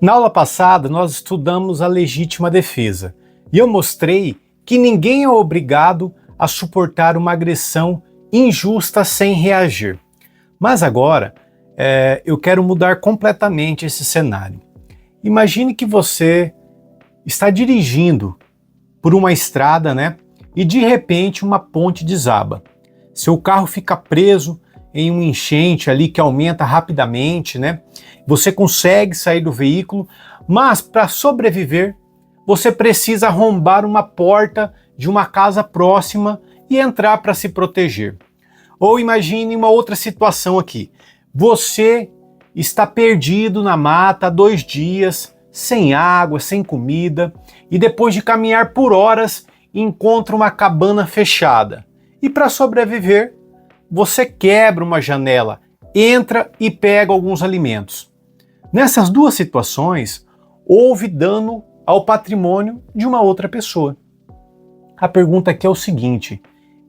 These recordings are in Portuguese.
Na aula passada, nós estudamos a legítima defesa e eu mostrei que ninguém é obrigado a suportar uma agressão injusta sem reagir. Mas agora, eu quero mudar completamente esse cenário. Imagine que você está dirigindo por uma estrada, né? E de repente uma ponte desaba. Seu carro fica preso em uma enchente ali que aumenta rapidamente, né? Você consegue sair do veículo, mas para sobreviver, você precisa arrombar uma porta de uma casa próxima e entrar para se proteger. Ou imagine uma outra situação aqui. Você está perdido na mata há 2 dias, sem água, sem comida, e depois de caminhar por horas, encontra uma cabana fechada. E para sobreviver, você quebra uma janela, entra e pega alguns alimentos. Nessas duas situações, houve dano ao patrimônio de uma outra pessoa. A pergunta aqui é o seguinte: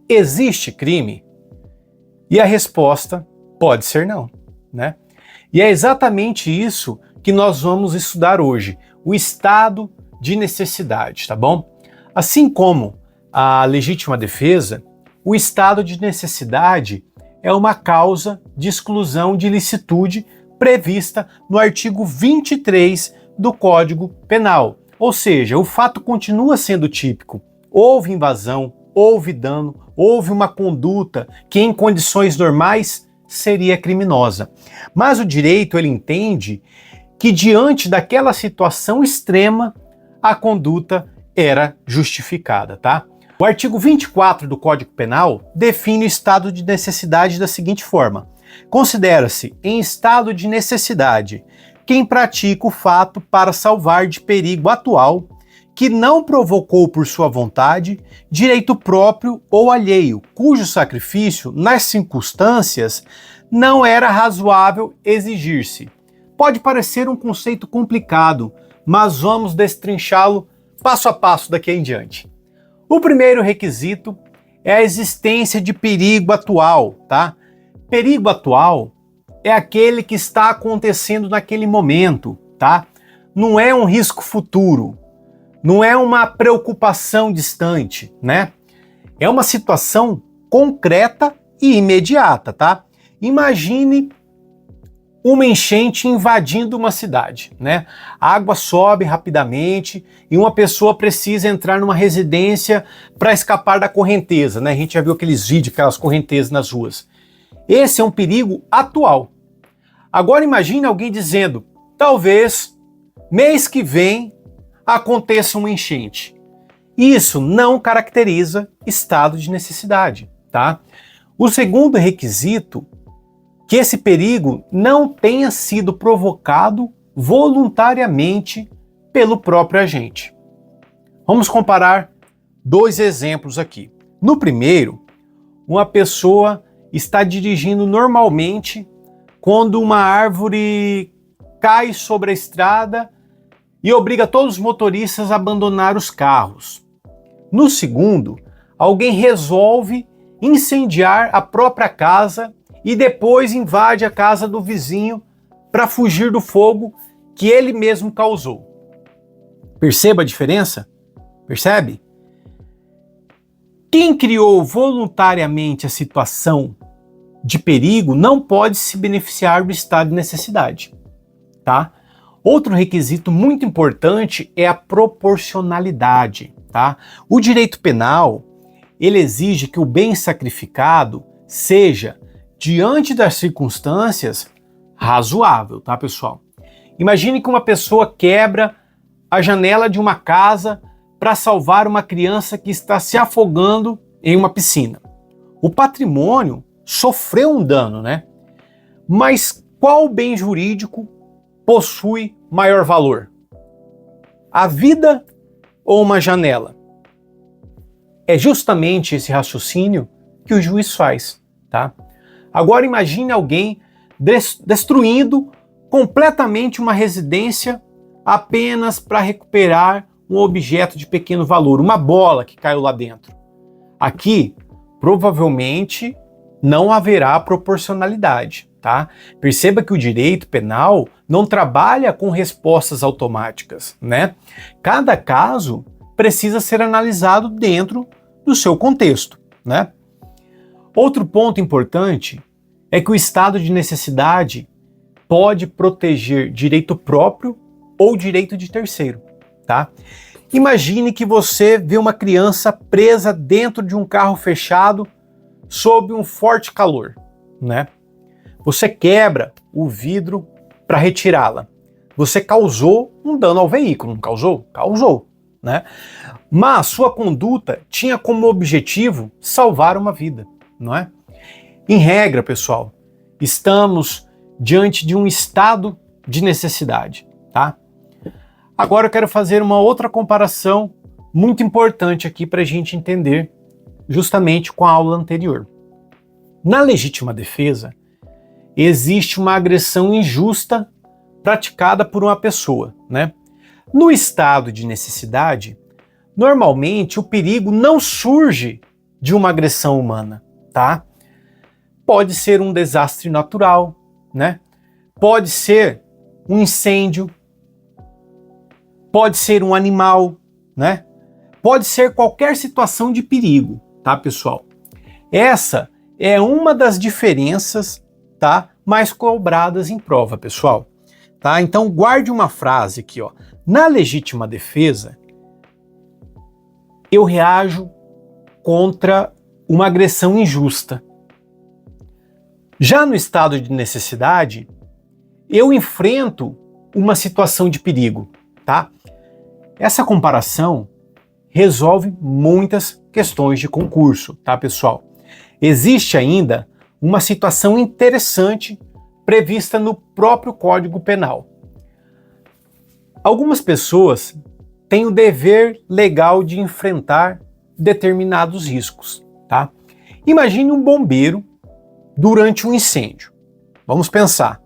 existe crime? E a resposta pode ser não, né? E é exatamente isso que nós vamos estudar hoje, o estado de necessidade, tá bom? Assim como a legítima defesa, o estado de necessidade é uma causa de exclusão de ilicitude prevista no artigo 23 do Código Penal. Ou seja, o fato continua sendo típico. Houve invasão, houve dano, houve uma conduta que em condições normais seria criminosa. Mas o direito ele entende que diante daquela situação extrema, a conduta era justificada, tá? O artigo 24 do Código Penal define o estado de necessidade da seguinte forma: considera-se em estado de necessidade quem pratica o fato para salvar de perigo atual que não provocou por sua vontade direito próprio ou alheio, cujo sacrifício, nas circunstâncias, não era razoável exigir-se. Pode parecer um conceito complicado, mas vamos destrinchá-lo passo a passo daqui em diante. O primeiro requisito é a existência de perigo atual, tá? Perigo atual é aquele que está acontecendo naquele momento, tá? Não é um risco futuro, não é uma preocupação distante, né? É uma situação concreta e imediata, tá? Imagine uma enchente invadindo uma cidade, né? A água sobe rapidamente e uma pessoa precisa entrar numa residência para escapar da correnteza, né? A gente já viu aqueles vídeos, aquelas correntezas nas ruas. Esse é um perigo atual. Agora imagine alguém dizendo: talvez mês que vem aconteça uma enchente. Isso não caracteriza estado de necessidade, tá? O segundo requisito que esse perigo não tenha sido provocado voluntariamente pelo próprio agente. Vamos comparar 2 exemplos aqui. No primeiro, uma pessoa está dirigindo normalmente quando uma árvore cai sobre a estrada e obriga todos os motoristas a abandonar os carros. No segundo, alguém resolve incendiar a própria casa e depois invade a casa do vizinho para fugir do fogo que ele mesmo causou. Perceba a diferença? Percebe? Quem criou voluntariamente a situação de perigo não pode se beneficiar do estado de necessidade, tá? Outro requisito muito importante é a proporcionalidade, tá? O direito penal, ele exige que o bem sacrificado seja, diante das circunstâncias, razoável, tá, pessoal? Imagine que uma pessoa quebra a janela de uma casa para salvar uma criança que está se afogando em uma piscina. O patrimônio sofreu um dano, né? Mas qual bem jurídico possui maior valor? A vida ou uma janela? É justamente esse raciocínio que o juiz faz, tá? Agora imagine alguém destruindo completamente uma residência apenas para recuperar um objeto de pequeno valor, uma bola que caiu lá dentro. Aqui, provavelmente, não haverá proporcionalidade, tá? Perceba que o direito penal não trabalha com respostas automáticas, né? Cada caso precisa ser analisado dentro do seu contexto, né? Outro ponto importante é que o estado de necessidade pode proteger direito próprio ou direito de terceiro, tá? Imagine que você vê uma criança presa dentro de um carro fechado sob um forte calor, né? Você quebra o vidro para retirá-la. Você causou um dano ao veículo, não causou? Causou, né? Mas sua conduta tinha como objetivo salvar uma vida, não é? Em regra, pessoal, estamos diante de um estado de necessidade, tá? Agora eu quero fazer uma outra comparação muito importante aqui para a gente entender justamente com a aula anterior. Na legítima defesa, existe uma agressão injusta praticada por uma pessoa, né? No estado de necessidade, normalmente o perigo não surge de uma agressão humana, tá? Pode ser um desastre natural, né? Pode ser um incêndio, pode ser um animal, né? Pode ser qualquer situação de perigo, tá, pessoal? Essa é uma das diferenças, tá, mais cobradas em prova, pessoal. Tá? Então guarde uma frase aqui, ó. Na legítima defesa, eu reajo contra uma agressão injusta. Já no estado de necessidade, eu enfrento uma situação de perigo, tá? Essa comparação resolve muitas questões de concurso, tá, pessoal? Existe ainda uma situação interessante prevista no próprio Código Penal. Algumas pessoas têm o dever legal de enfrentar determinados riscos, tá? Imagine um bombeiro durante um incêndio. Vamos pensar.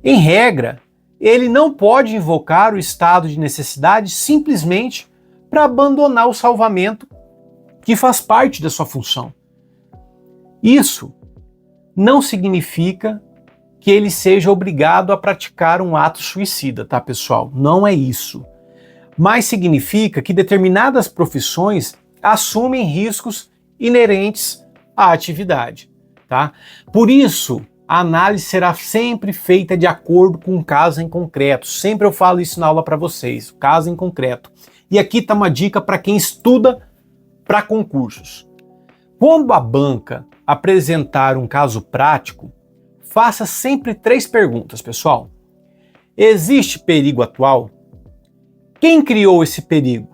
Em regra, ele não pode invocar o estado de necessidade simplesmente para abandonar o salvamento que faz parte da sua função. Isso não significa que ele seja obrigado a praticar um ato suicida, tá, pessoal? Não é isso. Mas significa que determinadas profissões assumem riscos inerentes à atividade, tá? Por isso, a análise será sempre feita de acordo com um caso em concreto. Sempre eu falo isso na aula para vocês, caso em concreto. E aqui está uma dica para quem estuda para concursos. Quando a banca apresentar um caso prático, faça sempre 3 perguntas, pessoal. Existe perigo atual? Quem criou esse perigo?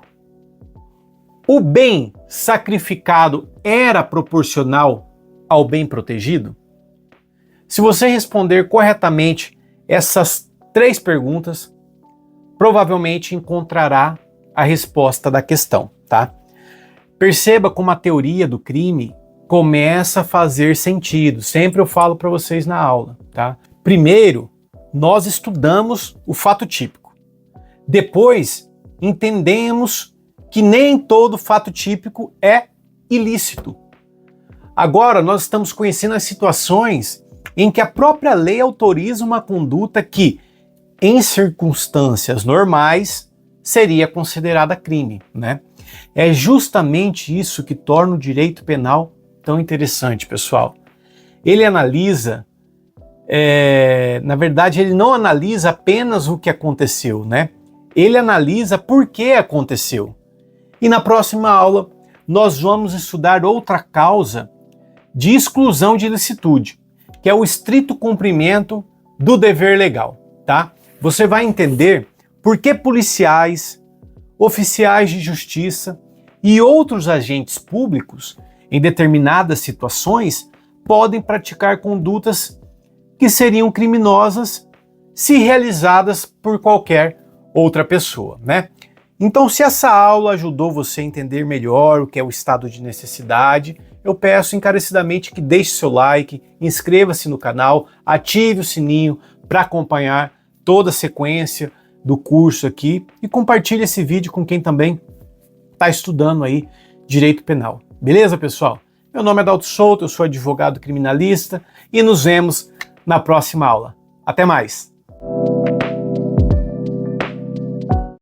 O bem sacrificado era proporcional ao bem protegido? Se você responder corretamente essas 3 perguntas, provavelmente encontrará a resposta da questão, tá? Perceba como a teoria do crime começa a fazer sentido. Sempre eu falo para vocês na aula, tá? Primeiro, nós estudamos o fato típico. Depois, entendemos que nem todo fato típico é ilícito. Agora, nós estamos conhecendo as situações em que a própria lei autoriza uma conduta que, em circunstâncias normais, seria considerada crime, né? É justamente isso que torna o direito penal tão interessante, pessoal. Ele analisa, na verdade, ele não analisa apenas o que aconteceu, né? Ele analisa por que aconteceu. E na próxima aula, nós vamos estudar outra causa de exclusão de ilicitude, que é o estrito cumprimento do dever legal, tá? Você vai entender por que policiais, oficiais de justiça e outros agentes públicos, em determinadas situações, podem praticar condutas que seriam criminosas se realizadas por qualquer outra pessoa, né? Então, se essa aula ajudou você a entender melhor o que é o estado de necessidade, eu peço encarecidamente que deixe seu like, inscreva-se no canal, ative o sininho para acompanhar toda a sequência do curso aqui e compartilhe esse vídeo com quem também está estudando aí direito penal. Beleza, pessoal? Meu nome é Adalto Souto, eu sou advogado criminalista e nos vemos na próxima aula. Até mais!